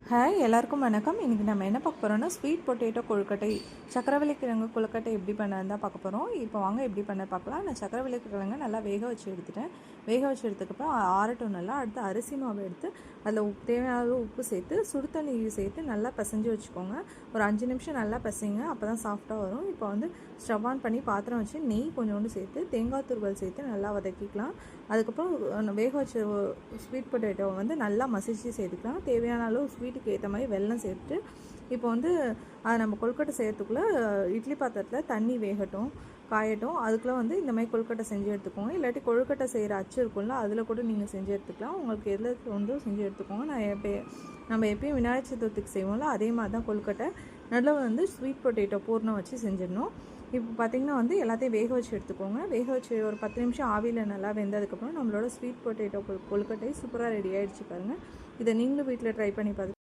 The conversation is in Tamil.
ஹாய் எல்லாருக்கும் வணக்கம். இன்றைக்கி நம்ம என்ன பார்க்க போகிறோம்னா ஸ்வீட் பொட்டேட்டோ கொழுக்கட்டை, சக்கரவள்ளி கிழங்கு கொழுக்கட்டை எப்படி பண்ணதான் தான் பார்க்க போகிறோம். இப்போ வாங்க எப்படி பண்ண பார்க்கலாம். நான் சக்கரவள்ளி கிழங்கு நல்லா வேக வச்சு எடுத்துட்டேன். வேக வச்சு எடுத்துக்கப்போ ஆறட்டும் நல்லா. அடுத்து அரிசி மாவு எடுத்து அதில் தேவையான அளவு உப்பு சேர்த்து சுடு தண்ணி சேர்த்து நல்லா பிசைஞ்சு வச்சுக்கோங்க. ஒரு 5 நிமிஷம் நல்லா பிசைங்க, அப்போ தான் சாஃப்டாக வரும். இப்போ வந்து ஸ்டவ் ஆன் பண்ணி பாத்திரம் வச்சு நெய் கொஞ்சோண்டு சேர்த்து தேங்காய் துருவல் சேர்த்து நல்லா வதக்கிக்கலாம். அதுக்கப்புறம் வேக வச்ச ஸ்வீட் பொட்டேட்டோவை வந்து நல்லா மசிச்சு சேர்த்துக்கலாம். தேவையான அளவு ஸ்வீட்டுக்கு ஏற்ற மாதிரி வெல்லம் சேர்த்துட்டு இப்போ வந்து அதை நம்ம கொழுக்கட்டை செய்யறதுக்குள்ளே இட்லி பாத்திரத்தில் தண்ணி வேகட்டும் காயட்டும். அதுக்குள்ளே வந்து இந்த மாதிரி கொழுக்கட்டை செஞ்சு எடுத்துக்கோங்க. இல்லாட்டி கொழுக்கட்டை செய்கிற அச்சு இருக்கும்ல, அதில் கூட நீங்கள் செஞ்சு எடுத்துக்கலாம். உங்களுக்கு எதில் வந்து செஞ்சு எடுத்துக்கோங்க. நம்ம எப்பயும் விநாயகர் சதுர்த்திக்கு செய்வோம்ல, அதே மாதிரி தான் கொழுக்கட்டை. நடுவில் வந்து ஸ்வீட் பொட்டேட்டோ பூர்ணம் வச்சு செஞ்சிடணும். இப்போ பார்த்திங்கன்னா வந்து எல்லாத்தையும் வேக வச்சு எடுத்துக்கோங்க. வேக வச்சு ஒரு 10 நிமிஷம் ஆவியில் நல்லா வெந்ததுக்கப்புறம் நம்மளோட ஸ்வீட் பொட்டேட்டோ கொழுக்கட்டை சூப்பராக ரெடி ஆகிடுச்சு பாருங்கள். இதை நீங்களும் வீட்டில் ட்ரை பண்ணி பார்த்து